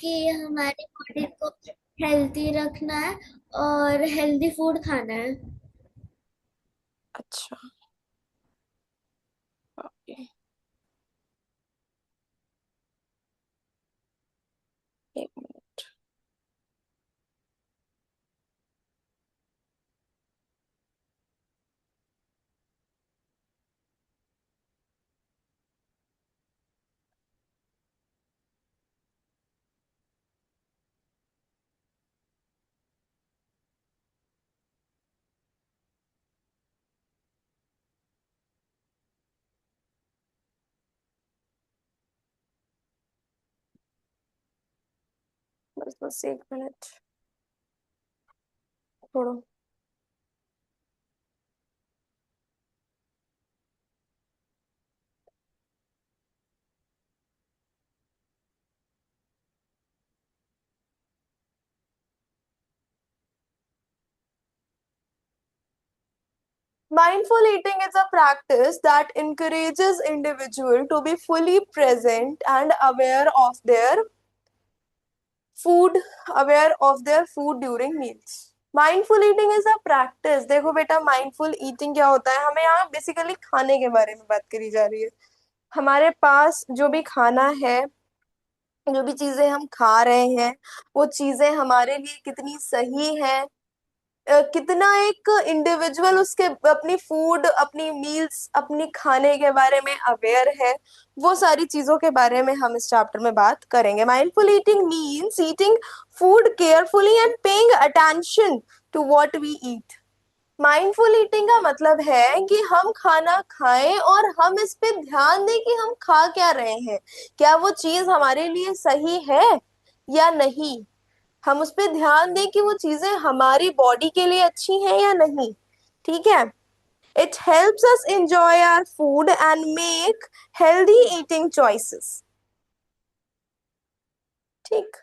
कि हमारी बॉडी को हेल्थी रखना है और हेल्दी फूड खाना है। अच्छा। ओके। एक मिनट। बस बस एक मिनट छोड़ो। Mindful eating is a practice that encourages individual to be fully present and food aware of their food during meals. Mindful eating is a practice. देखो बेटा, माइंडफुल ईटिंग क्या होता है, हमें यहाँ बेसिकली खाने के बारे में बात करी जा रही है। हमारे पास जो भी खाना है, जो भी चीजें हम खा रहे हैं, वो चीजें हमारे लिए कितनी सही है, कितना एक इंडिविजुअल उसके अपनी फूड, अपनी मील्स, अपनी खाने के बारे में अवेयर है, वो सारी चीजों के बारे में हम इस चैप्टर में बात करेंगे। Mindful eating means eating food carefully and paying attention to what we eat. Mindful eating का मतलब है कि हम खाना खाएं और हम इस पे ध्यान दें कि हम खा क्या रहे हैं, क्या वो चीज हमारे लिए सही है या नहीं। हम उस पे ध्यान दें कि वो चीजें हमारी बॉडी के लिए अच्छी हैं या नहीं। ठीक है। It helps us enjoy our food and make healthy eating choices. ठीक।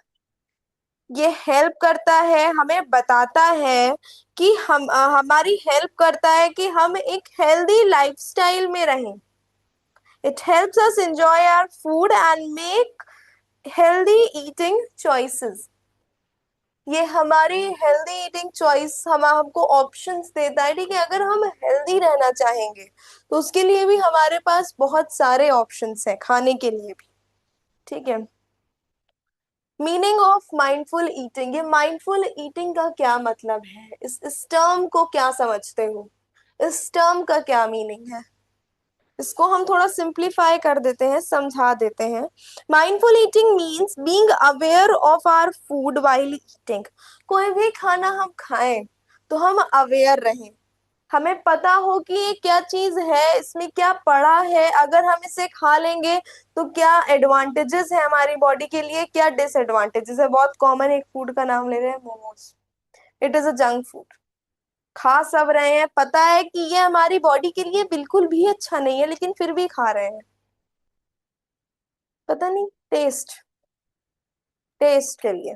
ये हेल्प करता है, हमें बताता है कि हमारी हेल्प करता है कि हम एक हेल्दी लाइफस्टाइल में रहें। It helps us enjoy our food and make healthy eating choices. ये हमारी हेल्दी ईटिंग चॉइस हमको ऑप्शंस देता है। ठीक है, अगर हम हेल्दी रहना चाहेंगे तो उसके लिए भी हमारे पास बहुत सारे ऑप्शंस हैं, खाने के लिए भी। ठीक है। मीनिंग ऑफ माइंडफुल ईटिंग, ये माइंडफुल ईटिंग का क्या मतलब है, इस टर्म को क्या समझते हो, इस टर्म का क्या मीनिंग है, इसको हम थोड़ा सिंप्लीफाई कर देते हैं, समझा देते हैं। Mindful eating means being aware of our food while eating. कोई भी खाना हम खाएं तो हम अवेयर रहें, हमें पता हो कि ये क्या चीज है, इसमें क्या पड़ा है, अगर हम इसे खा लेंगे तो क्या एडवांटेजेस है हमारी बॉडी के लिए, क्या डिसएडवांटेजेस है। बहुत कॉमन एक फूड का नाम ले रहे हैं, momos. It is a junk food. खा सब रहे हैं, पता है कि ये हमारी बॉडी के लिए बिल्कुल भी अच्छा नहीं है, लेकिन फिर भी खा रहे हैं। पता नहीं, टेस्ट, टेस्ट के लिए।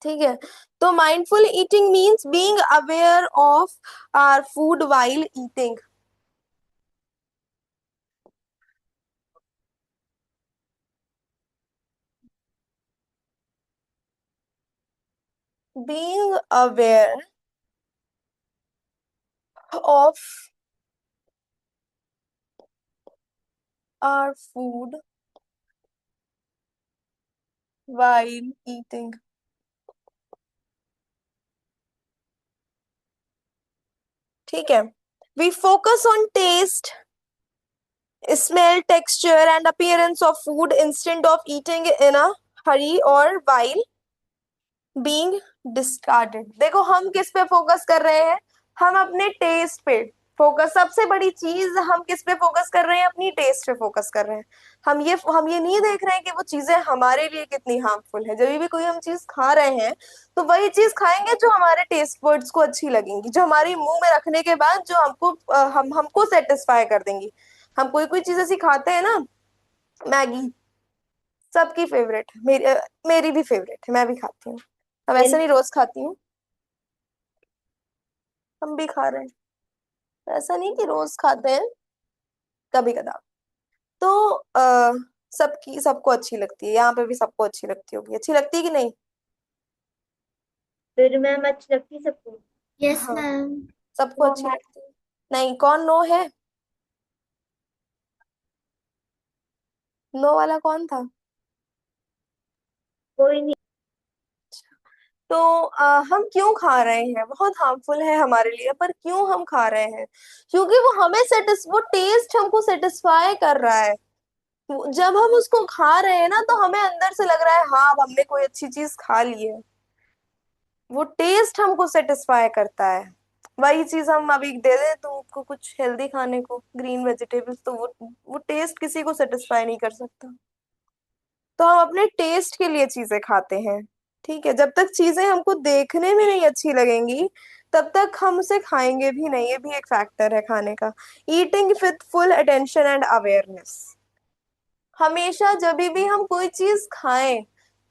ठीक है। तो mindful eating means being aware of our food while eating. Being aware of our food while eating। ठीक है। We focus on taste, smell, texture and appearance of food instead of eating in a hurry or while being discarded। देखो हम किस पे focus कर रहे हैं, हम अपने टेस्ट पे फोकस, सबसे बड़ी चीज हम किस पे फोकस कर रहे हैं, अपनी टेस्ट पे फोकस कर रहे हैं। हम ये नहीं देख रहे हैं कि वो चीजें हमारे लिए कितनी हार्मफुल है। जब भी कोई हम चीज खा रहे हैं तो वही चीज खाएंगे जो हमारे टेस्ट बर्ड्स को अच्छी लगेंगी, जो हमारी मुंह में रखने के बाद जो हमको सेटिस्फाई कर देंगी। हम कोई कोई चीज ऐसी खाते हैं ना, मैगी सबकी फेवरेट है, मेरी भी फेवरेट है, मैं भी खाती हूँ। अब ऐसे नहीं रोज खाती हूँ, हम भी खा रहे हैं, ऐसा नहीं कि रोज खाते हैं, कभी कदा। तो सबकी सबको अच्छी लगती है, यहाँ पे भी सबको अच्छी लगती होगी, अच्छी लगती है कि नहीं? फिर मैम अच्छी लगती है सबको। यस हाँ, मैम। सबको नो अच्छी मैम। लगती है। नहीं, कौन नो है? नो वाला कौन था? कोई नहीं। तो हम क्यों खा रहे हैं? बहुत हार्मफुल है हमारे लिए, पर क्यों हम खा रहे हैं? क्योंकि वो टेस्ट हमको सेटिस्फाई कर रहा है। जब हम उसको खा रहे हैं ना, तो हमें अंदर से लग रहा है हाँ, अब हमने कोई अच्छी चीज खा ली है। वो टेस्ट हमको सेटिस्फाई करता है। वही चीज हम अभी दे दें तुमको कुछ हेल्दी खाने को, ग्रीन वेजिटेबल्स, तो वो टेस्ट किसी को सेटिस्फाई नहीं कर सकता। तो हम अपने टेस्ट के लिए चीजें खाते हैं। ठीक है, जब तक चीजें हमको देखने में नहीं अच्छी लगेंगी, तब तक हम उसे खाएंगे भी नहीं। ये भी एक फैक्टर है खाने का। Eating with full attention and awareness. हमेशा जब भी हम कोई चीज खाएं,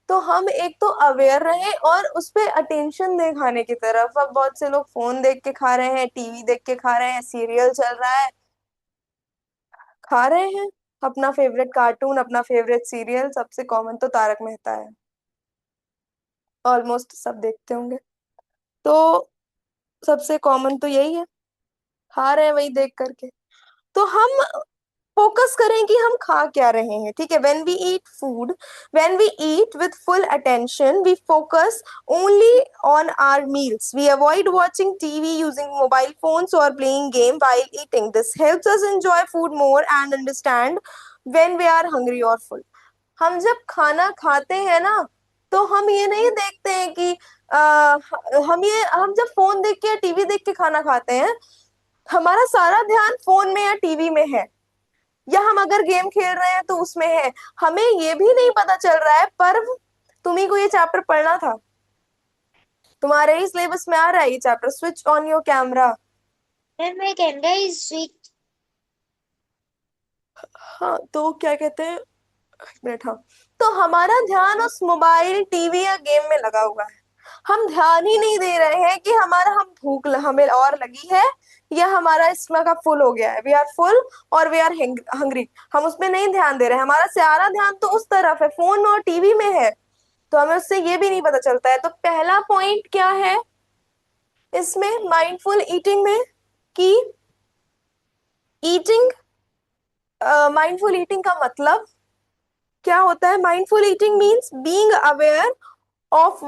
तो हम एक तो अवेयर रहें और उस पे अटेंशन दें खाने की तरफ। अब बहुत से लोग फोन देख के खा रहे हैं, टीवी देख के खा रहे हैं, सीरियल चल रहा है, खा रहे हैं अपना फेवरेट कार्टून, अपना फेवरेट सीरियल। सबसे कॉमन तो तारक मेहता है, ऑलमोस्ट सब देखते होंगे। तो सबसे कॉमन तो यही है, खा रहे हैं वही देख करके। तो हम फोकस करें कि हम खा क्या रहे हैं। ठीक है, when we eat with full attention, we focus only on our meals, we avoid watching TV, using mobile phones और playing game while eating. This helps us enjoy food more and understand when we are hungry और full. हम जब खाना खाते हैं ना, तो हम ये नहीं देखते हैं कि हम जब फोन देख के या टीवी देख के खाना खाते हैं, हमारा सारा ध्यान फोन में या टीवी में है, या हम अगर गेम खेल रहे हैं तो उसमें है। हमें ये भी नहीं पता चल रहा है, पर तुम्ही को ये चैप्टर पढ़ना था, तुम्हारे ही सिलेबस में आ रहा है ये chapter, switch on your camera. Ma'am my camera is switch. हाँ, तो क्या कहते हैं, एक मिनट, हाँ। तो हमारा ध्यान उस मोबाइल, टीवी या गेम में लगा हुआ है। हम ध्यान ही नहीं दे रहे हैं कि हमें और लगी है, या हमारा स्टमक अब फुल हो गया है, वी आर फुल और वी आर हंग्री। हम उसमें नहीं ध्यान दे रहे हैं, हमारा सारा ध्यान तो उस तरफ है, फोन और टीवी में है। तो हमें उससे ये भी नहीं पता चलता है। तो पहला पॉइंट क्या है इसमें, माइंडफुल ईटिंग में, कि ईटिंग माइंडफुल ईटिंग का मतलब क्या होता है? Mindful eating means being aware of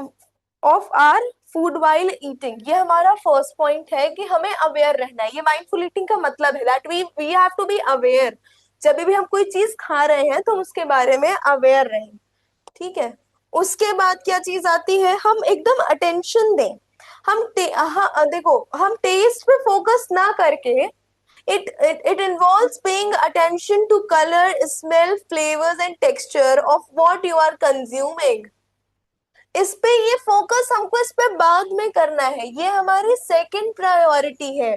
of our food while eating. ये हमारा फर्स्ट पॉइंट है कि हमें अवेयर रहना है। ये माइंडफुल ईटिंग का मतलब है that we have to be aware. जब भी हम कोई चीज खा रहे हैं, तो हम उसके बारे में अवेयर रहें। ठीक है, उसके बाद क्या चीज आती है, हम एकदम अटेंशन दें। हाँ, देखो, हम टेस्ट पे फोकस ना करके, it involves paying attention to color, smell, flavors and texture of what you are consuming. इस पे ये फोकस हमको इस पे बाद में करना है, ये हमारी सेकंड प्रायोरिटी है।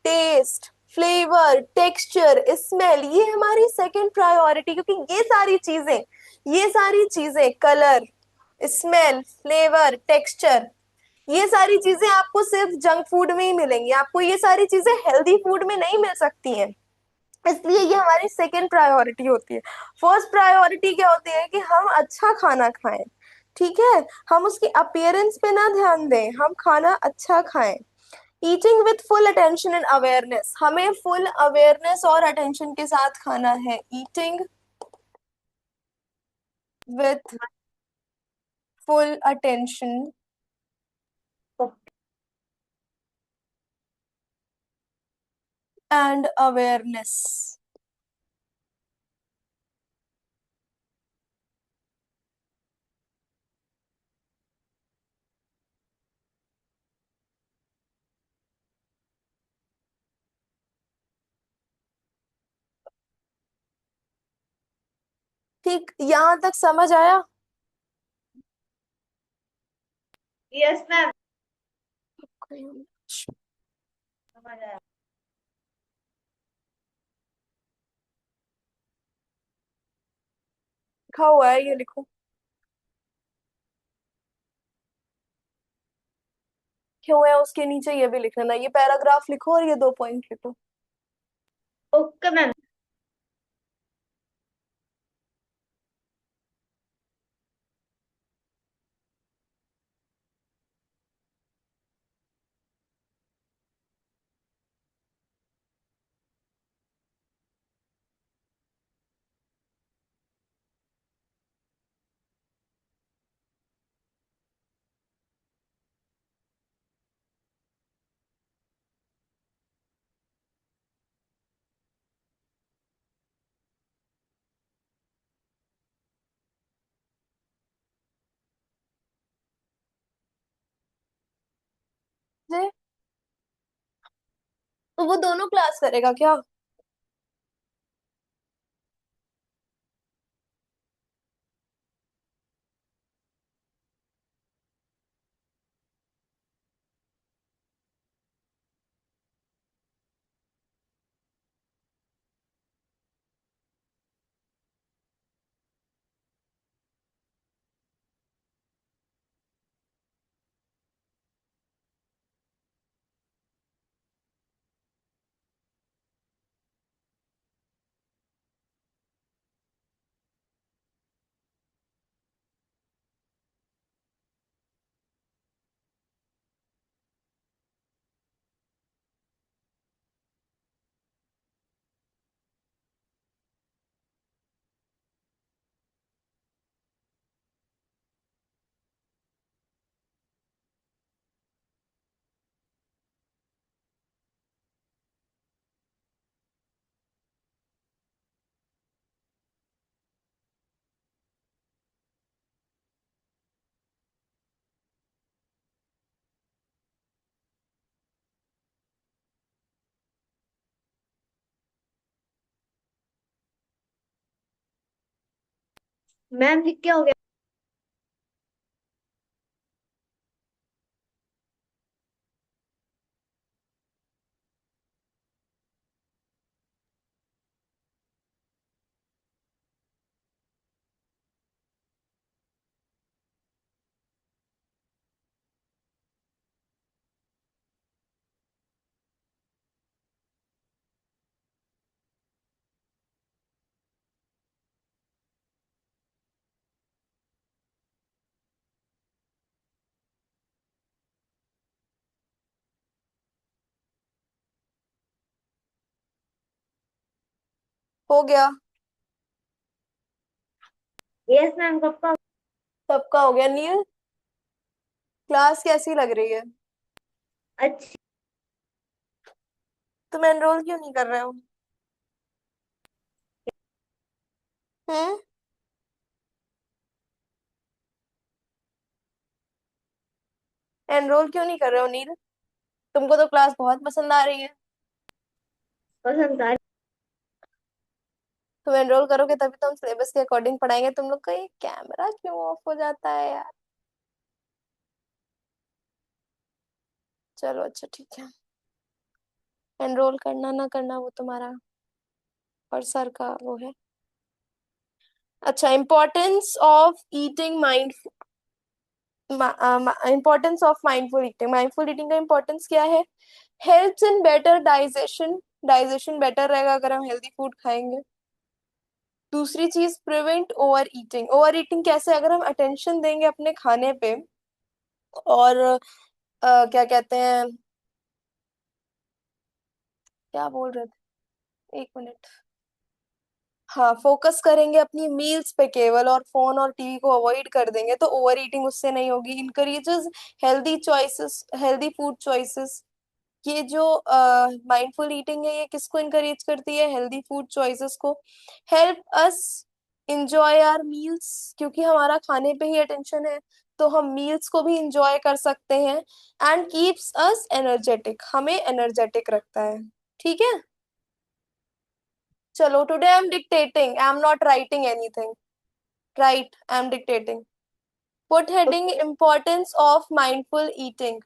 टेस्ट, फ्लेवर, टेक्सचर, स्मेल, ये हमारी सेकंड प्रायोरिटी। क्योंकि ये सारी चीजें कलर, स्मेल, फ्लेवर, टेक्सचर, ये सारी चीजें आपको सिर्फ जंक फूड में ही मिलेंगी। आपको ये सारी चीजें हेल्दी फूड में नहीं मिल सकती हैं। इसलिए ये हमारी सेकंड प्रायोरिटी होती है। फर्स्ट प्रायोरिटी क्या होती है कि हम अच्छा खाना खाएं। ठीक है, हम उसकी अपीयरेंस पे ना ध्यान दें, हम खाना अच्छा खाएं। Eating with full attention and awareness, हमें फुल अवेयरनेस और अटेंशन के साथ खाना है। Eating with full attention and awareness. ठीक, यहां तक समझ आया? Yes ma'am. समझ आया। लिखा हुआ है, ये लिखो। क्यों है उसके नीचे ये भी लिख लेना, ये पैराग्राफ लिखो और ये 2 पॉइंट लिखो। Okay ma'am. तो वो दोनों क्लास करेगा क्या? मैम लिख क्या हो गया? हो गया। यस मैम, कब का? सबका हो गया। नील, क्लास कैसी लग रही है? अच्छी। तुम एनरोल क्यों नहीं कर रहे हो? हम्म। एनरोल क्यों नहीं कर रहे हो नील? तुमको तो क्लास बहुत पसंद आ रही है। पसंद आ तुम एनरोल करोगे तभी तो हम सिलेबस के अकॉर्डिंग पढ़ाएंगे। तुम लोग का ये कैमरा क्यों ऑफ हो जाता है यार? चलो अच्छा ठीक है। एनरोल करना ना करना वो तुम्हारा और सर का वो है। अच्छा, importance of eating mind, importance of mindful eating. Mindful eating का इम्पोर्टेंस क्या है? Helps in better digestion, digestion better रहेगा अगर हम हेल्दी फूड खाएंगे। दूसरी चीज, prevent over eating. Over eating कैसे? अगर हम अटेंशन देंगे अपने खाने पे और क्या कहते हैं, क्या बोल रहे थे, एक मिनट, हाँ, फोकस करेंगे अपनी मील्स पे केवल और फोन और टीवी को अवॉइड कर देंगे तो ओवर ईटिंग उससे नहीं होगी। Encourages healthy choices, healthy food choices. ये जो माइंडफुल ईटिंग है ये किसको इनकरेज करती है? हेल्दी फूड चॉइसेस को। Help us enjoy our meals, क्योंकि हमारा खाने पे ही अटेंशन है तो हम मील्स को भी इंजॉय कर सकते हैं। एंड कीप्स अस एनर्जेटिक, हमें एनर्जेटिक रखता है। ठीक है, चलो today I am dictating, I am not writing anything. Right, I am dictating. Put heading importance of mindful eating.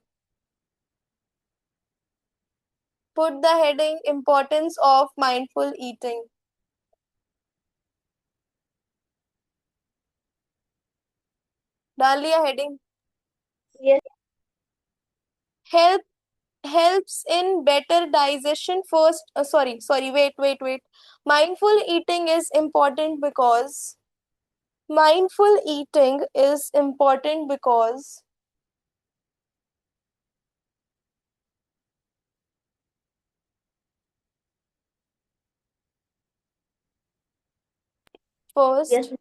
Put the heading importance of mindful eating. डाल लिया heading? Yes. Help, helps in better digestion. First, sorry, wait. Mindful eating is important because mindful eating is important because yes first,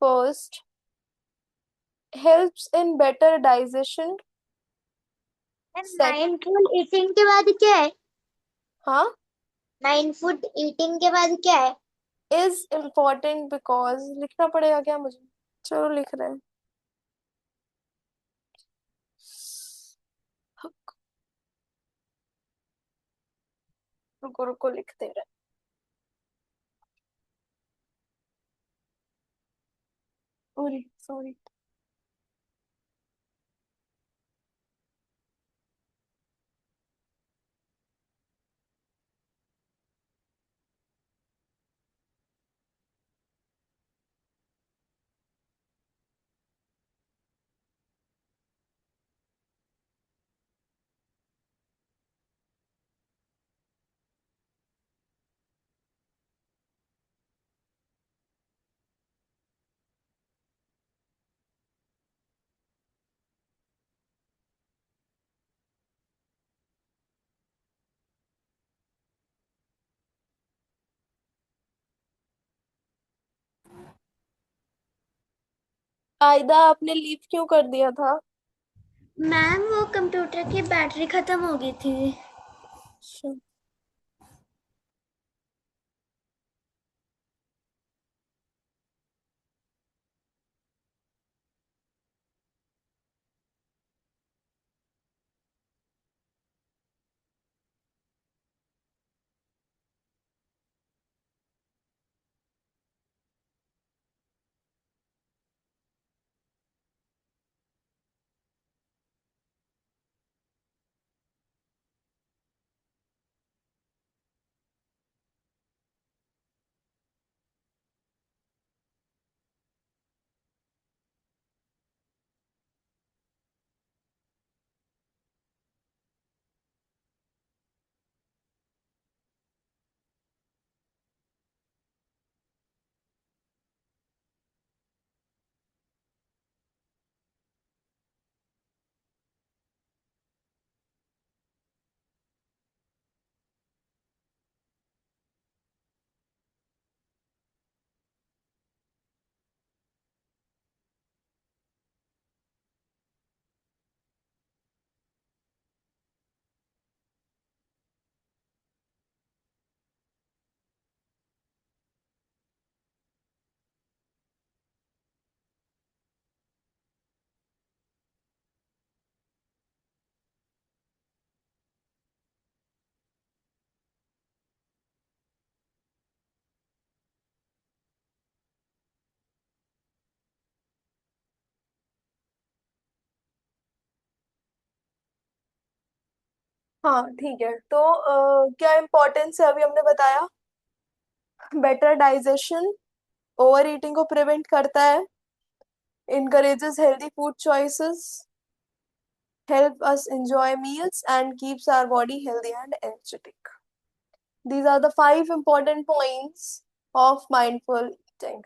first helps in better digestion. Ma'am, Sec, mindful eating के बाद क्या है? हाँ, mindful eating के बाद क्या है? is important because लिखना पड़ेगा क्या मुझे? चलो लिख रहे हैं। रुको रुको, लिखते रहे। Sorry sorry. आयदा, आपने लीव क्यों कर दिया था? मैम वो कंप्यूटर की बैटरी खत्म हो गई थी। अच्छा। हाँ ठीक है, तो क्या इम्पोर्टेंस है अभी हमने बताया। बेटर डाइजेशन, ओवर ईटिंग को प्रिवेंट करता है, encourages healthy food choices, help us enjoy meals, and keeps our body healthy and energetic. These are the 5 important points of mindful eating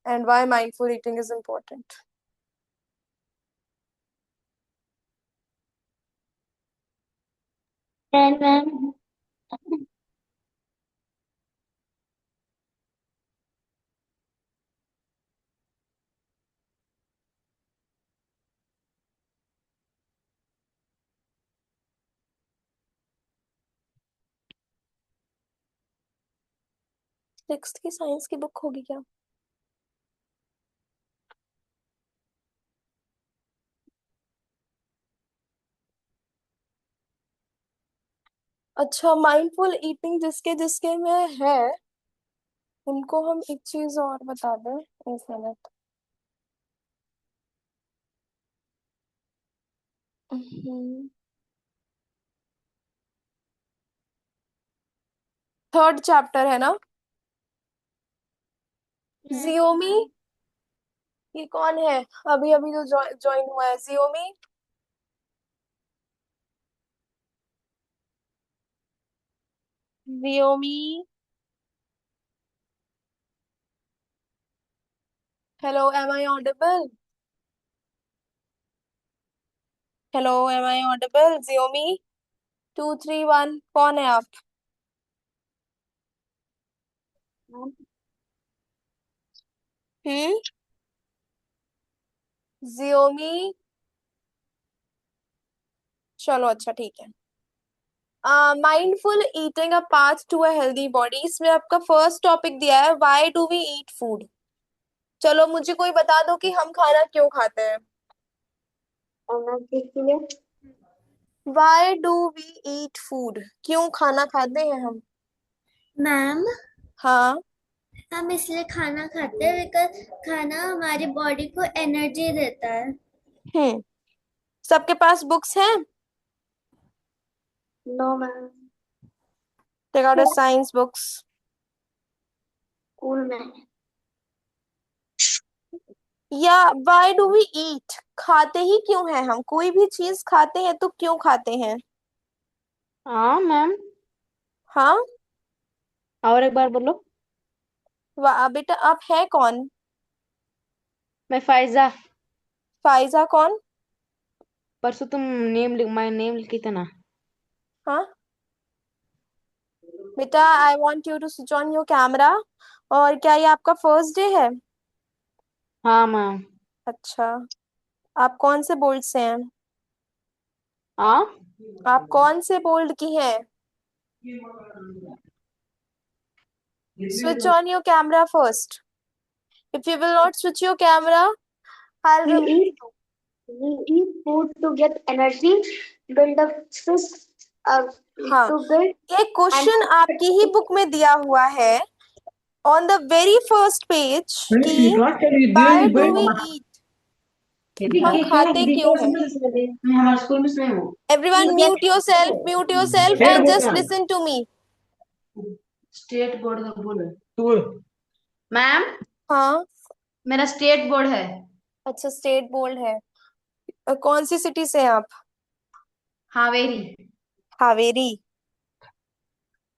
and why mindful eating is important. Then ma'am 6th की science की book होगी क्या? अच्छा, mindful eating जिसके जिसके में है उनको हम एक चीज और बता दें। एक मिनट। थर्ड चैप्टर है ना? जियोमी, ये कौन है? अभी अभी जो ज्वाइन हुआ है, Xiaomi. Xiaomi, hello, am I audible? Hello, am I audible? Xiaomi, 231, कौन है आप? हम्म। जियोमी। चलो अच्छा ठीक है। Mindful eating a path to a healthy body, इसमें आपका फर्स्ट टॉपिक दिया है, why do we eat food. चलो मुझे कोई बता दो कि हम खाना क्यों खाते हैं। एनर्जी के लिए। Why do we eat food, क्यों खाना खाते हैं हम? मैम, हाँ। हम इसलिए खाना खाते हैं बिकॉज खाना हमारी बॉडी को एनर्जी देता है। हम्म। सबके पास बुक्स हैं? No ma'am. Take out science books. School में। या वाई डू वी ईट, खाते ही क्यों हैं हम? कोई भी चीज खाते हैं तो क्यों खाते हैं? हाँ मैम। हाँ। और एक बार बोलो। वाह बेटा, आप है कौन? मैं फायजा। फाइजा कौन? परसों तुम मैं नेम लिखी था ना। हाँ बेटा, I want you to switch on your camera. और क्या ये आपका फर्स्ट डे है? हाँ मैम। अच्छा। आप कौन से बोल्ड से हैं? हाँ। आप कौन से बोल्ड की हैं? Switch on your camera first. If you will not switch your camera, I'll We remove eat you. we eat food to get energy, build up stress, uh, हाँ, to build एक and क्वेश्चन आपकी ही book में दिया हुआ है on the very first page कि why do we eat, हम खाते क्यों हैं? हमारे स्कूल में से है वो। Everyone mute yourself and just listen to me. State board का बोलो। मैम, हाँ। मेरा स्टेट बोर्ड है। अच्छा, स्टेट बोर्ड है। कौन सी सिटी से हैं आप? Haveri. Haveri.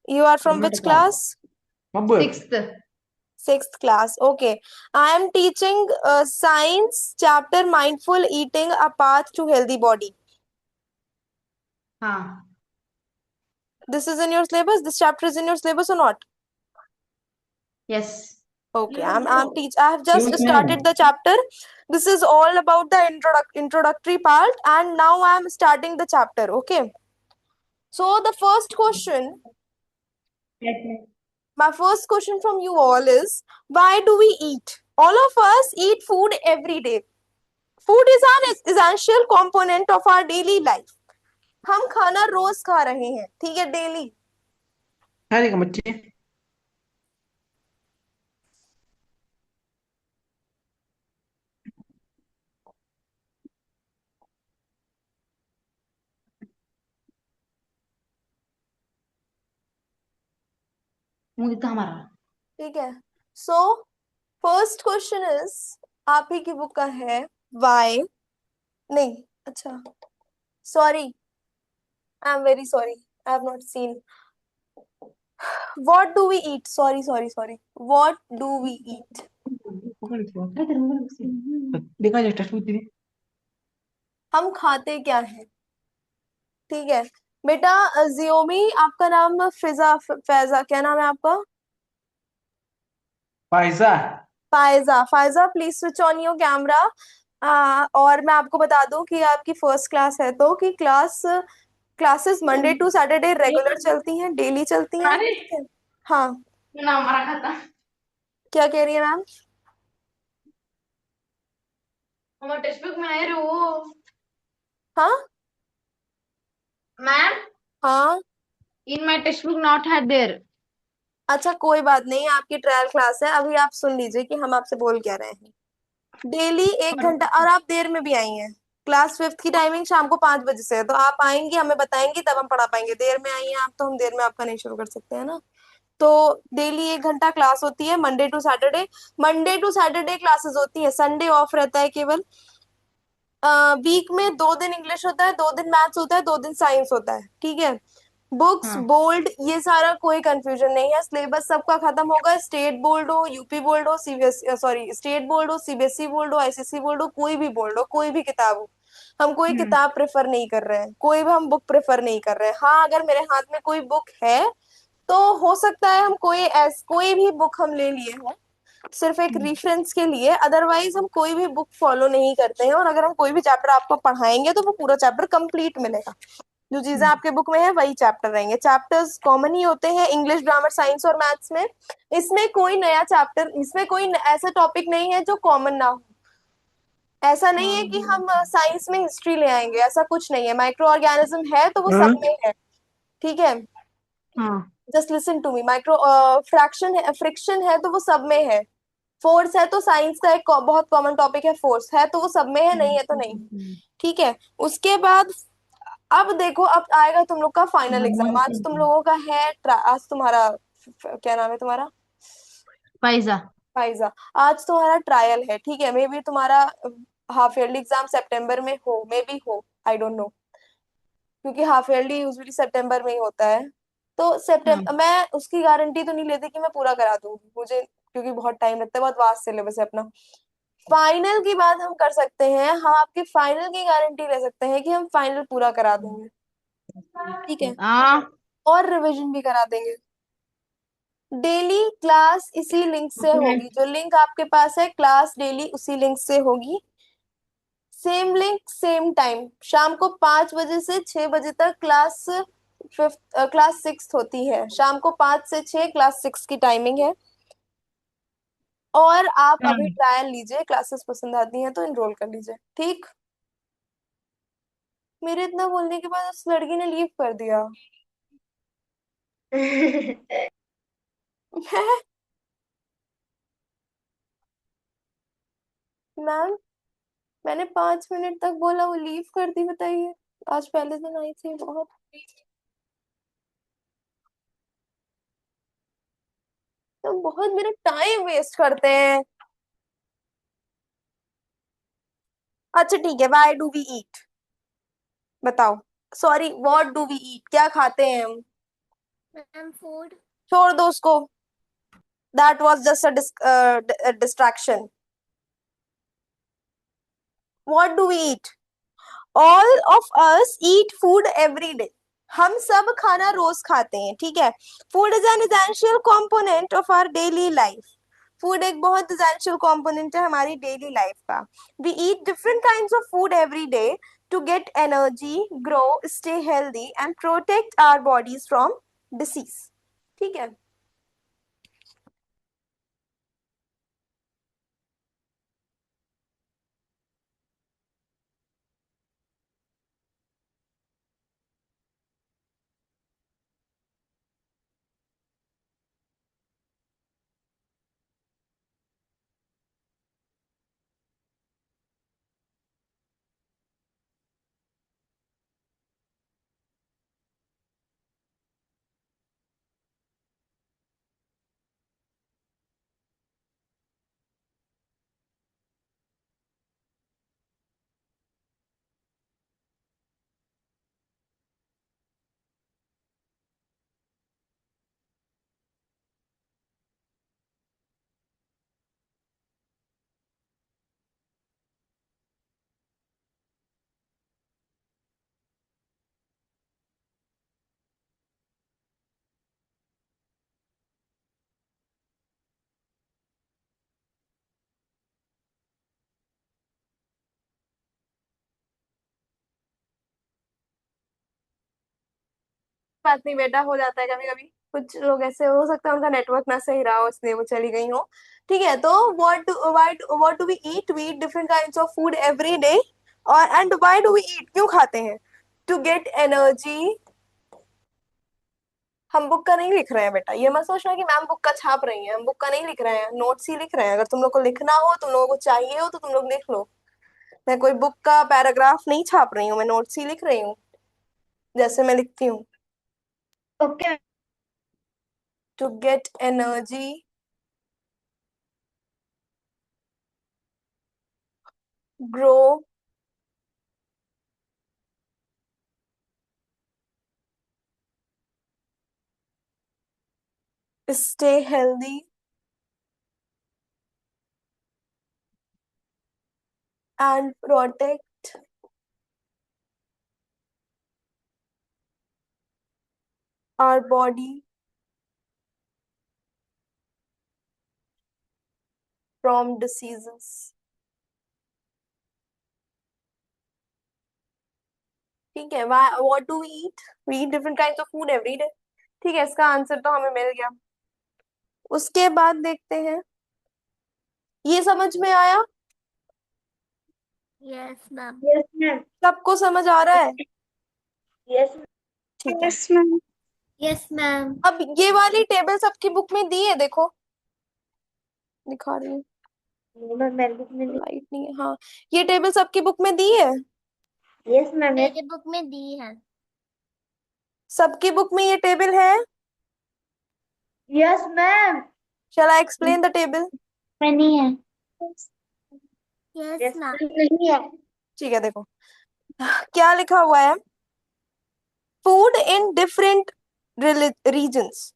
You are from which class? Sixth. Sixth class. Okay. I am teaching science chapter mindful eating, a path to healthy body. हाँ। This is in your syllabus? This chapter is in your syllabus or not? Yes. Okay. I have just started the chapter. This is all about the introductory part, and now I am starting the chapter. Okay. So the first question, my first question from you all is, why do we eat? All of us eat food every day. Food is an essential component of our daily life. हम खाना रोज खा रहे हैं, ठीक है, daily. अरे का बच्चे मुझे तो हमारा। ठीक है। सो फर्स्ट क्वेश्चन इज, आप ही की बुक का है। वाई, नहीं, अच्छा, sorry, I am very sorry, I have not seen. What do we eat? Sorry sorry sorry, what do we eat? देखा जाए टेस्ट पूछती थी। हम खाते क्या है? ठीक है बेटा। जियोमी, आपका नाम फिजा, फैजा, क्या नाम है आपका? पायजा। Faiza. Faiza, please switch on your camera. और मैं आपको बता दूं कि आपकी फर्स्ट क्लास है, तो कि classes Monday to Saturday regular चलती हैं, डेली चलती हैं, अरे ठीक है? हाँ। ना हमारा खाता। क्या कह रही है मैम? हमारे टेक्स्ट बुक में है रे वो। हाँ। मैम, हाँ। In my text book not है देयर। अच्छा, कोई बात नहीं, आपकी ट्रायल क्लास है, अभी आप सुन लीजिए कि हम आपसे बोल क्या रहे हैं। डेली 1 घंटा, और आप देर में भी आई हैं। क्लास फिफ्थ की टाइमिंग शाम को 5 बजे से है, तो आप आएंगी, हमें बताएंगी, तब हम पढ़ा पाएंगे। देर में आई हैं आप, तो हम देर में आपका नहीं शुरू कर सकते हैं ना। तो डेली 1 घंटा क्लास होती है, Monday to Saturday. Monday to Saturday classes होती है, संडे ऑफ रहता है केवल। वीक में 2 दिन इंग्लिश होता है, 2 दिन मैथ्स होता है, 2 दिन साइंस होता है, ठीक है? बुक्स, हाँ। बोल्ड, ये सारा कोई कंफ्यूजन नहीं है, सिलेबस सबका खत्म होगा। स्टेट बोर्ड हो, यूपी बोर्ड हो, सीबीएसई, सॉरी, स्टेट बोर्ड हो, सीबीएसई बोर्ड हो, आईसीएसई बोर्ड हो, कोई भी बोर्ड हो, कोई भी किताब हो, हम कोई किताब प्रेफर नहीं कर रहे हैं, कोई भी हम बुक प्रेफर नहीं कर रहे हैं। हाँ, अगर मेरे हाथ में कोई बुक है तो हो सकता है हम कोई भी बुक हम ले लिए हो, सिर्फ एक रेफरेंस के लिए, अदरवाइज हम कोई भी बुक फॉलो नहीं करते हैं। और अगर हम कोई भी चैप्टर आपको पढ़ाएंगे तो वो पूरा चैप्टर कंप्लीट मिलेगा। जो चीजें आपके बुक में है वही चैप्टर रहेंगे। चैप्टर्स कॉमन ही होते हैं इंग्लिश, ग्रामर, साइंस और मैथ्स में। इसमें कोई नया चैप्टर, इसमें कोई ऐसा टॉपिक नहीं है जो कॉमन ना हो। ऐसा नहीं है कि हम साइंस में हिस्ट्री ले आएंगे, ऐसा कुछ नहीं है। माइक्रो ऑर्गेनिज्म है तो वो सब हाँ में है, ठीक है। हाँ। Just listen to me, micro fraction है, फ्रिक्शन है तो वो सब में है। फोर्स है तो साइंस का एक बहुत कॉमन टॉपिक है, फोर्स है तो वो सब में है, नहीं है तो नहीं, ठीक है। उसके बाद अब देखो, अब आएगा तुम लोग का फाइनल एग्जाम। आज तुम लोगों का है आज तुम्हारा क्या नाम है तुम्हारा? फाइजा। फाइजा। आज तुम्हारा ट्रायल है, ठीक है। मे बी तुम्हारा हाफ ईयरली एग्जाम सितंबर में हो, मे बी हो, आई डोंट नो, क्योंकि हाफ ईयरली यूजुअली सितंबर में ही होता है। तो हाँ। सितंबर, मैं उसकी गारंटी तो नहीं लेती कि मैं पूरा करा दूंगी, मुझे क्योंकि बहुत टाइम लगता है, बहुत वास्ट सिलेबस है अपना। फाइनल की बात हम कर सकते हैं, हम आपके फाइनल की गारंटी ले सकते हैं कि हम फाइनल पूरा करा देंगे, ठीक है। हाँ। और रिवीजन भी करा देंगे। डेली क्लास इसी लिंक से होगी, जो लिंक आपके पास है, क्लास डेली उसी लिंक से होगी। सेम लिंक सेम टाइम, शाम को 5 बजे से 6 बजे तक क्लास फिफ्थ क्लास सिक्स होती है। शाम को 5 से 6 क्लास सिक्स की टाइमिंग है। और आप अभी हाँ। ट्रायल लीजिए, क्लासेस पसंद आती हैं तो एनरोल कर लीजिए, ठीक। मेरे इतना बोलने के बाद उस लड़की ने लीव कर दिया। मैम, मैंने 5 मिनट तक बोला, वो लीव कर दी, बताइए। आज पहले दिन आई थी, बहुत। तो बहुत मेरा टाइम वेस्ट करते हैं। अच्छा ठीक है, व्हाई डू वी ईट, बताओ। Sorry, what do we eat, क्या खाते हैं हम? Ma'am food. छोड़ दो उसको, that was just a distraction. What do we eat? All of us eat food every day. हम सब खाना रोज खाते हैं, ठीक है। Food is an essential component of our daily life. Food एक बहुत एसेंशियल कंपोनेंट है हमारी डेली लाइफ का। We eat different kinds of food every day to get energy, grow, stay healthy and protect our bodies from disease, ठीक है। बात नहीं बेटा, हो जाता है कभी कभी। कुछ लोग ऐसे, हो सकता है उनका नेटवर्क ना सही रहा हो इसलिए वो चली गई हो, ठीक है। तो what do we eat? We eat different kinds of food every day. और and why do we eat, क्यों खाते हैं? To get energy. हम बुक का नहीं लिख रहे हैं बेटा, ये मत सोचना कि मैम बुक का छाप रही है। हम बुक का नहीं लिख रहे हैं, नोट्स ही लिख रहे हैं। अगर तुम लोग को लिखना हो, तुम लोगों को चाहिए हो, तो तुम लोग लिख लो। मैं कोई बुक का पैराग्राफ नहीं छाप रही हूँ, मैं नोट्स ही लिख रही हूँ, जैसे मैं लिखती हूँ। Okay. To get energy, grow, stay healthy and protect our body from diseases, ठीक है। What do we eat different kinds of food every day, ठीक है। इसका आंसर तो हमें मिल गया। उसके बाद देखते हैं, ये समझ में आया? Yes ma'am. Yes, ma'am. सबको समझ आ रहा है? Yes. ठीक है। Yes, ma'am. Yes ma'am. अब ये वाली टेबल सबकी बुक में दी है, देखो दिखा रही हूँ, No, ma'am, मेरे book में नहीं। लाइट नहीं है, हाँ ये टेबल सबकी बुक में दी है, Yes, ma'am. Yes. मेरी बुक में दी है। सबकी बुक में ये टेबल है। Yes, ma'am. Shall I explain the table? में नहीं है। Yes Yes, ma'am. ma'am. नहीं है। ठीक है, देखो क्या लिखा हुआ है, फूड इन डिफरेंट रीजन्स,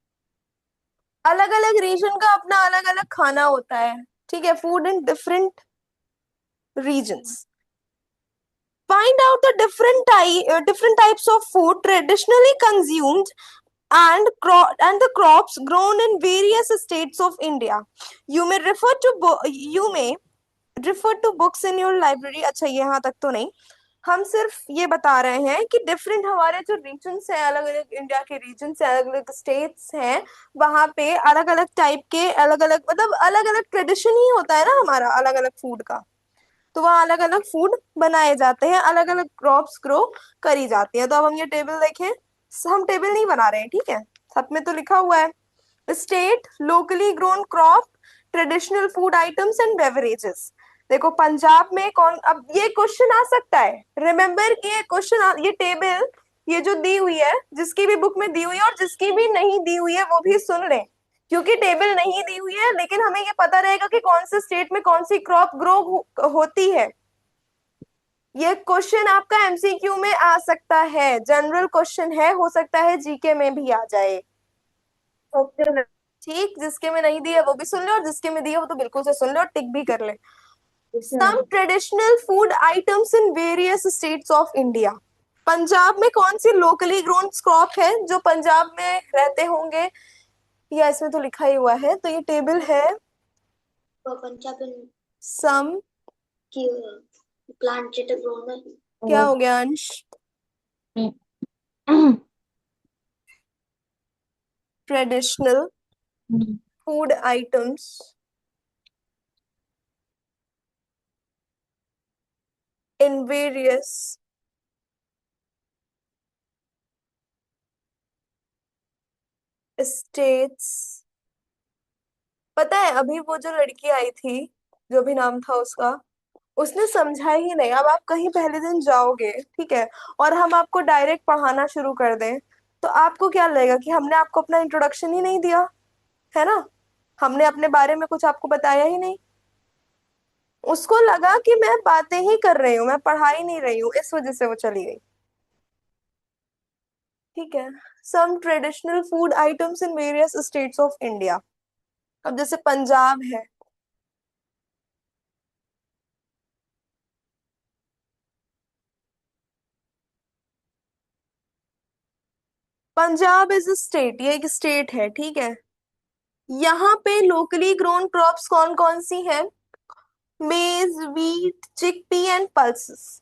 अलग अलग रीजन का अपना अलग अलग खाना होता है, ठीक है, food in different regions, find out the different types of food traditionally consumed and the crops grown in various states of India. You may refer to books in your library. अच्छा यहाँ तक तो नहीं, हम सिर्फ ये बता रहे हैं कि डिफरेंट हमारे जो रीजन्स हैं, अलग अलग इंडिया के रीजन्स हैं, अलग अलग स्टेट्स हैं, वहां पे अलग अलग टाइप के अलग अलग मतलब अलग अलग ट्रेडिशन ही होता है ना हमारा अलग अलग फूड का, तो वहाँ अलग अलग फूड बनाए जाते हैं, अलग अलग क्रॉप्स ग्रो करी जाती है। तो अब हम ये टेबल देखें, हम टेबल नहीं बना रहे हैं, ठीक है, सब में तो लिखा हुआ है, state, locally grown crop, traditional food items and beverages. देखो पंजाब में कौन, अब ये क्वेश्चन आ सकता है, रिमेम्बर कि ये क्वेश्चन, ये टेबल, ये जो दी हुई है, जिसकी भी बुक में दी हुई है और जिसकी भी नहीं दी हुई है वो भी सुन ले, क्योंकि टेबल नहीं दी हुई है लेकिन हमें ये पता रहेगा कि कौन से स्टेट में कौन सी क्रॉप ग्रो होती है। ये क्वेश्चन आपका एमसीक्यू में आ सकता है, जनरल क्वेश्चन है, हो सकता है जीके में भी आ जाए। Okay, ma'am. ठीक, जिसके में नहीं दी है वो भी सुन ले और जिसके में दी है वो तो बिल्कुल से सुन ले और टिक भी कर ले। Yes, some ma'am. Traditional food items in various states of India. Punjab में कौन सी लोकली ग्रोन क्रॉप है जो पंजाब में रहते होंगे, या इसमें तो लिखा ही हुआ है, तो ये टेबल है पंजाब सम, की प्लांटेड ग्रोन है। क्या हो गया अंश, traditional food items in various states। पता है अभी वो जो लड़की आई थी, जो भी नाम था उसका, उसने समझा ही नहीं। अब आप कहीं पहले दिन जाओगे, ठीक है, और हम आपको डायरेक्ट पढ़ाना शुरू कर दें, तो आपको क्या लगेगा कि हमने आपको अपना इंट्रोडक्शन ही नहीं दिया है ना, हमने अपने बारे में कुछ आपको बताया ही नहीं। उसको लगा कि मैं बातें ही कर रही हूँ, मैं पढ़ा ही नहीं रही हूँ, इस वजह से वो चली गई। ठीक है, some traditional food items in various states of India. अब जैसे पंजाब है, पंजाब इज अ स्टेट, ये एक स्टेट है, ठीक है, यहाँ पे लोकली ग्रोन क्रॉप्स कौन कौन सी हैं, मेज, wheat, chickpea and pulses.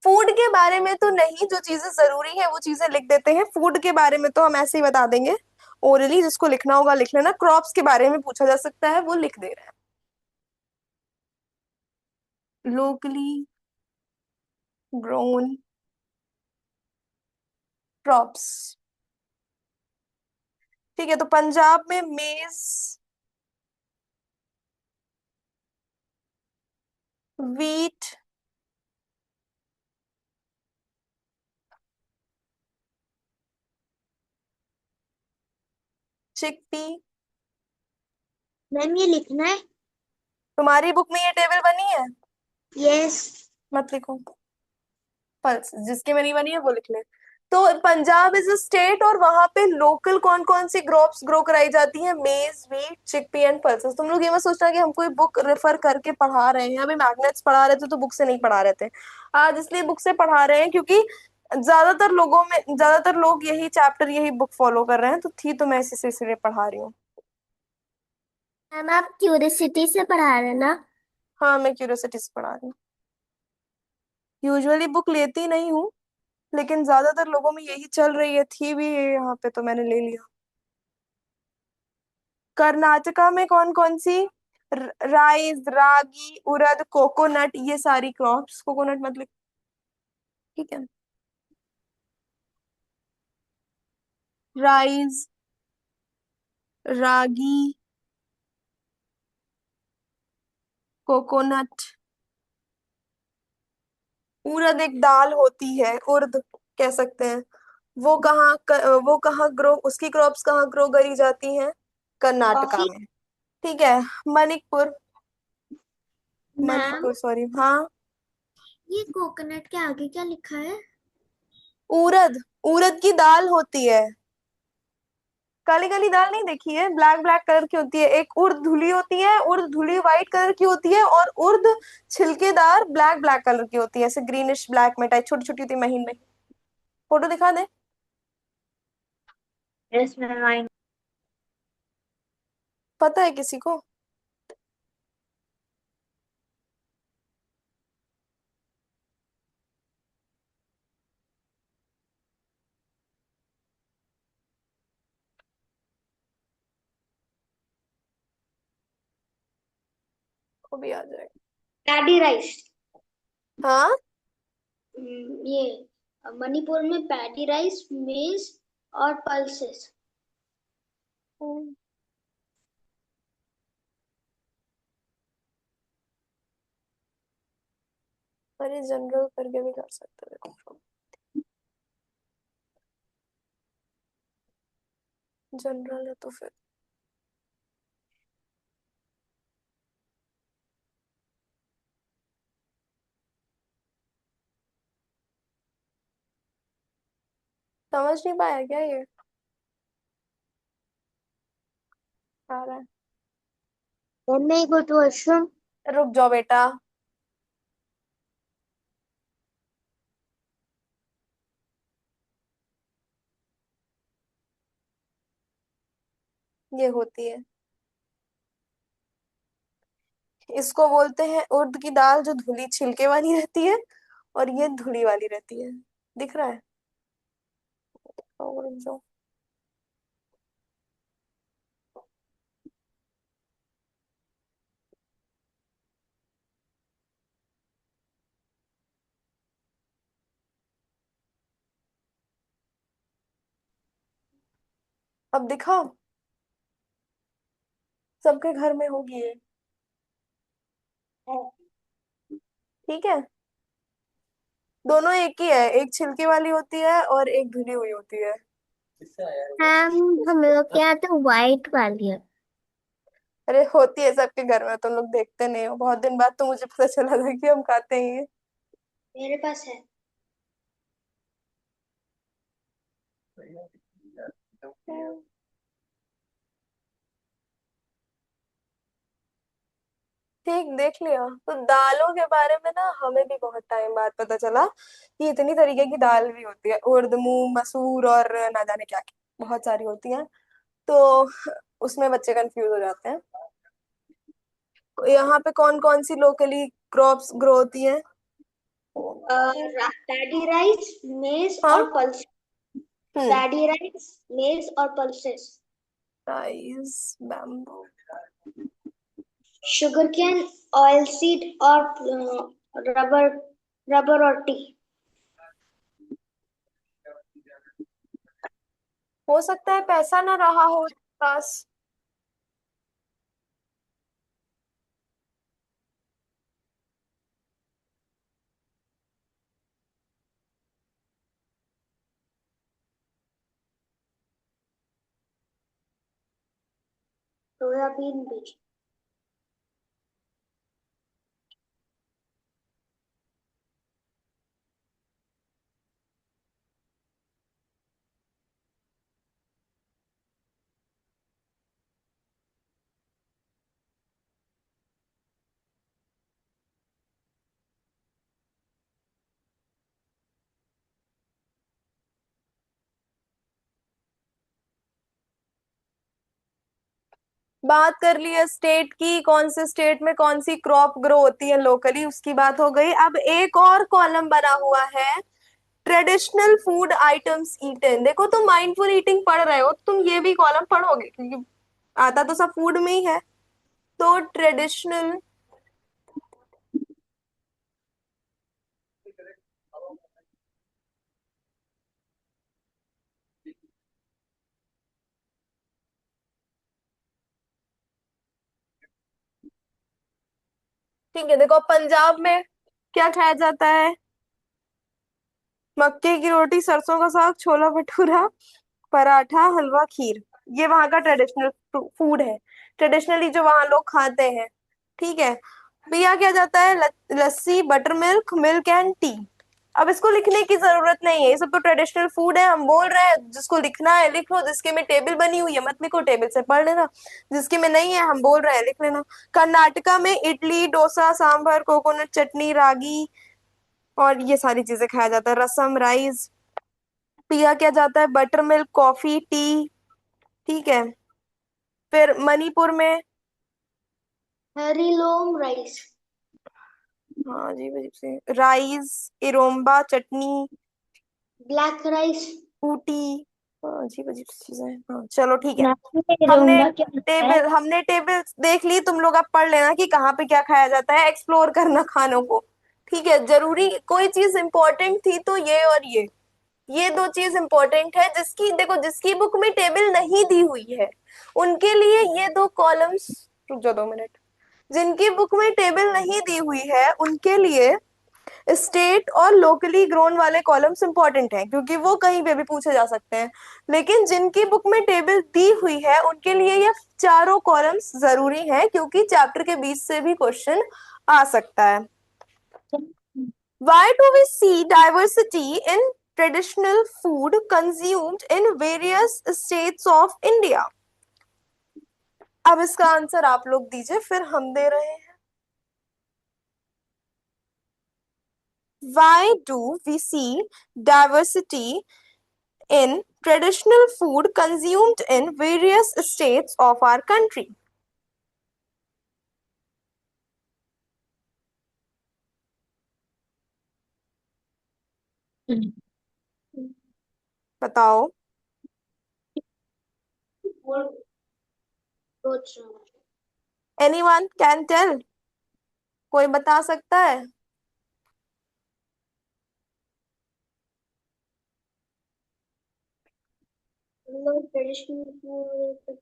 Food के बारे में तो नहीं, जो चीजें जरूरी है वो चीजें लिख देते हैं, फूड के बारे में तो हम ऐसे ही बता देंगे ओरली, जिसको लिखना होगा लिख लेना, क्रॉप्स के बारे में पूछा जा सकता है वो लिख दे रहे हैं, लोकली ग्रोन क्रॉप्स। ठीक है, तो पंजाब में मेज, व्हीट, चिकपी। मैम ये लिखना है। तुम्हारी बुक में ये टेबल बनी है? यस। मत लिखो, पल्स, जिसके में नहीं बनी है वो लिख ले। तो पंजाब इज अ स्टेट और वहां पे लोकल कौन कौन सी क्रॉप्स ग्रो कराई जाती है, मेज, व्हीट, चिकपी एंड पल्सेस। तुम लोग ये मत सोचना कि हम कोई बुक रेफर करके पढ़ा रहे हैं, अभी मैग्नेट्स पढ़ा रहे थे तो बुक से नहीं पढ़ा रहे थे, आज इसलिए बुक से पढ़ा रहे हैं क्योंकि ज्यादातर लोग यही चैप्टर यही बुक फॉलो कर रहे हैं, तो थी तो मैं इसी से इसलिए पढ़ा रही हूँ। मैम आप क्यूरियसिटी से पढ़ा रहे हैं ना? हाँ मैं क्यूरियोसिटी से पढ़ा रही हूँ, यूजुअली बुक लेती नहीं हूँ, लेकिन ज्यादातर लोगों में यही चल रही है, थी भी ये यहाँ पे तो मैंने ले लिया। कर्नाटका में कौन कौन सी राइस, रागी, उड़द, कोकोनट, ये सारी क्रॉप्स, कोकोनट मतलब, ठीक है। राइस, रागी, कोकोनट, उड़द एक दाल होती है, उर्द कह सकते हैं। वो कहाँ ग्रो, उसकी क्रॉप्स कहाँ ग्रो करी जाती हैं? कर्नाटका कॉफी। में। ठीक है। मणिपुर, मैम, मणिपुर सॉरी, हाँ। ये कोकोनट के आगे क्या लिखा है? उड़द, उड़द की दाल होती है। काली काली दाल नहीं देखी है, ब्लैक ब्लैक कलर की होती है। एक उड़द धुली होती है, उड़द धुली व्हाइट कलर की होती है, और उड़द छिलकेदार ब्लैक ब्लैक कलर की होती है, ऐसे ग्रीनिश ब्लैक में टाइप, छोटी छोटी होती है, महीन महीन। फोटो दिखा दे। Yes ma'am. पता है किसी को? को भी आ जाएगा। Paddy rice. हाँ। ये मणिपुर में पैडी राइस, मेज और पल्सेस। हम्म, अरे जनरल करके भी कर सकते हैं, देखो जनरल है तो फिर समझ नहीं पाया क्या ये? आ रहा है। Then may I go to washroom? रुक जाओ बेटा। ये होती है, इसको बोलते हैं उड़द की दाल, जो धुली छिलके वाली रहती है, और ये धुली वाली रहती है। दिख रहा है? और रुक जाओ। अब दिखाओ, सबके घर में होगी ये। ठीक है। दोनों एक ही है, एक छिलके वाली होती है और एक धुली हुई होती है। मैम, हम लोग के यहाँ तो व्हाइट वाली है। अरे होती है सबके घर में, तुम लोग देखते नहीं हो। बहुत दिन बाद तो मुझे पता चला था कि हम खाते हैं ये। मेरे पास है। ठीक, देख लिया। तो दालों के बारे में ना हमें भी बहुत टाइम बाद पता चला कि इतनी तरीके की दाल भी होती है, उड़द, मूंग, मसूर, और ना जाने क्या क्या बहुत सारी होती हैं। तो उसमें बच्चे कंफ्यूज हो जाते हैं। यहाँ पे कौन कौन सी लोकली क्रॉप्स ग्रो होती हैं? पैडी राइस, मेज हाँ। और पल्स। हम्म। पैडी राइस, मेज और pulses. Rice, bamboo. Sugar cane, oil seed और रबर, रबर और टी। हो सकता है पैसा ना रहा हो पास। सोयाबीन बीज। बात कर ली है स्टेट की, कौन से स्टेट में कौन सी क्रॉप ग्रो होती है लोकली, उसकी बात हो गई। अब एक और कॉलम बना हुआ है, ट्रेडिशनल फूड आइटम्स ईटन। देखो तुम माइंडफुल ईटिंग पढ़ रहे हो, तुम ये भी कॉलम पढ़ोगे, क्योंकि आता तो सब फूड में ही है। तो ट्रेडिशनल ठीक है, देखो पंजाब में क्या खाया जाता है? मक्के की रोटी, सरसों का साग, छोला भटूरा, पराठा, हलवा, खीर। ये वहां का ट्रेडिशनल फूड है, ट्रेडिशनली जो वहां लोग खाते हैं। ठीक है, पिया क्या जाता है? Lassi, butter milk, milk and tea. अब इसको लिखने की जरूरत नहीं है, ये सब तो ट्रेडिशनल फूड है। हम बोल रहे हैं जिसको लिखना है लिख लो, जिसके में टेबल बनी हुई है मत लिखो, टेबल से पढ़ लेना। जिसके में नहीं है हम बोल रहे हैं लिख लेना। कर्नाटका में इडली, डोसा, सांभर, कोकोनट चटनी, रागी और ये सारी चीजें खाया जाता है। रसम, राइस। पिया क्या जाता है? Butter milk, coffee, T. ठीक है, फिर मणिपुर में, हरिलोम राइस। हाँ जी अजीब से, राइस, इरोम्बा चटनी, ब्लैक राइस। ऊटी। हाँ, अजीब अजीब सी चीजें हैं। हाँ चलो ठीक है, हमने रहूंगा क्या होता है? टेबल देख ली। तुम लोग अब पढ़ लेना कि कहाँ पे क्या खाया जाता है, एक्सप्लोर करना खानों को। ठीक है, जरूरी कोई चीज इंपॉर्टेंट थी तो ये और ये दो चीज इंपॉर्टेंट है। जिसकी देखो, जिसकी बुक में टेबल नहीं दी हुई है उनके लिए ये दो कॉलम्स, रुक जाओ 2 मिनट, जिनकी बुक में टेबल नहीं दी हुई है उनके लिए स्टेट और लोकली ग्रोन वाले कॉलम्स इंपॉर्टेंट हैं, क्योंकि वो कहीं पे भी पूछे जा सकते हैं। लेकिन जिनकी बुक में टेबल दी हुई है उनके लिए ये चारों कॉलम्स जरूरी हैं, क्योंकि चैप्टर के बीच से भी क्वेश्चन आ सकता है। Why do we see diversity in traditional food consumed in various states of India? अब इसका आंसर आप लोग दीजिए, फिर हम दे रहे हैं। Why do we see diversity in traditional food consumed in various states of our country? बताओ। Anyone can tell? कोई बता सकता है? Traditional food.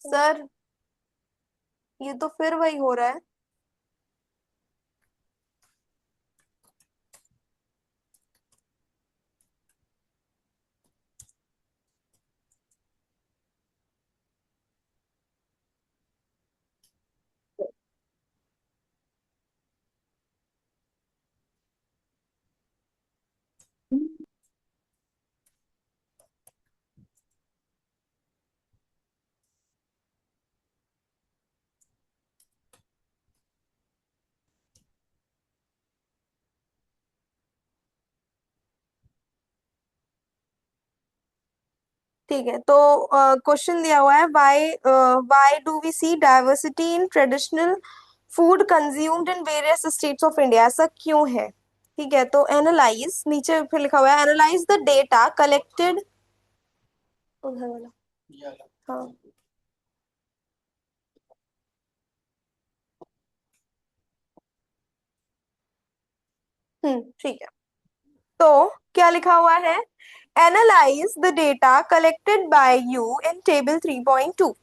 सर, ये तो फिर वही हो रहा है। ठीक है, तो क्वेश्चन दिया हुआ है, why do we see diversity in traditional food consumed in various states of India? ऐसा क्यों है? ठीक है, तो एनालाइज, नीचे फिर लिखा हुआ है एनालाइज द डेटा कलेक्टेड, उधर वाला, हाँ। ठीक है, तो क्या लिखा हुआ है? Analyse the data collected by you in table 3.2।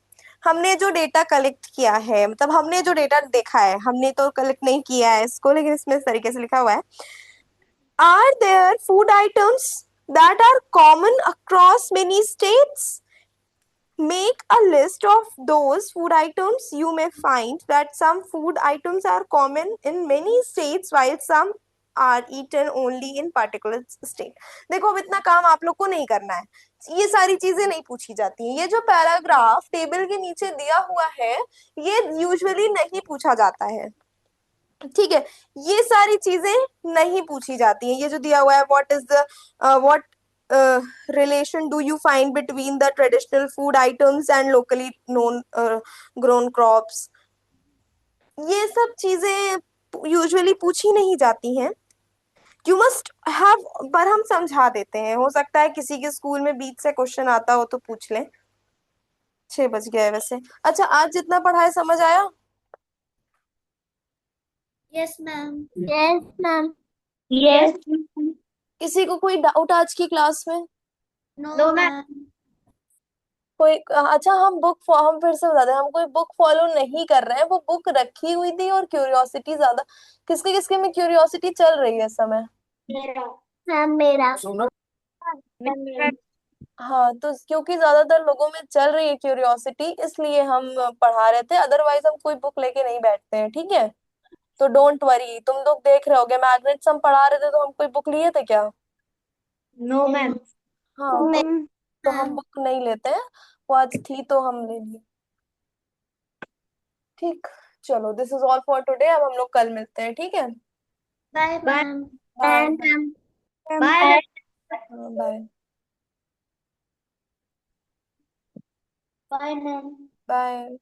हमने जो डेटा कलेक्ट किया है, मतलब हमने जो डेटा देखा है, हमने तो कलेक्ट नहीं किया है इसको, लेकिन इसमें इस तरीके से लिखा हुआ है, are there food items that are common across many states? Make a list of those food items. You may find that some food items are common in many states while some are eaten only in particular state. देखो, अब इतना काम आप लोग को नहीं करना है, ये सारी चीजें नहीं पूछी जाती हैं। ये जो पैराग्राफ टेबल के नीचे दिया हुआ है ये यूजुअली नहीं पूछा जाता है। ठीक है, ये सारी चीजें नहीं पूछी जाती हैं। ये जो दिया हुआ है, what relation do you find between the traditional food items and locally known grown crops, ये सब चीजें यूजुअली पूछी नहीं जाती हैं, यू मस्ट हैव, पर हम समझा देते हैं, हो सकता है किसी के स्कूल में बीच से क्वेश्चन आता हो तो पूछ लें। 6 बज गया है वैसे। अच्छा, आज जितना पढ़ाया समझ आया? Yes ma'am. Yes, ma'am. Yes. किसी को कोई डाउट आज की क्लास में? No No, ma'am. मैम। कोई, अच्छा हम फिर से बताते हैं, हम कोई बुक फॉलो नहीं कर रहे हैं, वो बुक रखी हुई थी और क्यूरियोसिटी ज्यादा। किसके किसके में क्यूरियोसिटी चल रही है इस समय? Ma'am, मेरा। हाँ, तो क्योंकि ज्यादातर लोगों में चल रही है क्यूरियोसिटी, इसलिए हम पढ़ा रहे थे, अदरवाइज हम कोई बुक लेके नहीं बैठते हैं, ठीक है? तो डोंट वरी, तुम लोग देख रहे होगे मैग्नेट्स हम पढ़ा रहे थे तो हम कोई बुक लिए थे क्या? No, ma'am. हाँ, तो हम मैम। बुक नहीं लेते हैं, वो आज थी तो हम ले लिए। ठीक, चलो, this is all for today, अब हम लोग कल मिलते हैं, ठीक है? Bye Bye, ma'am. Bye. ma'am. Bye. Bye. Bye, ma'am. Bye.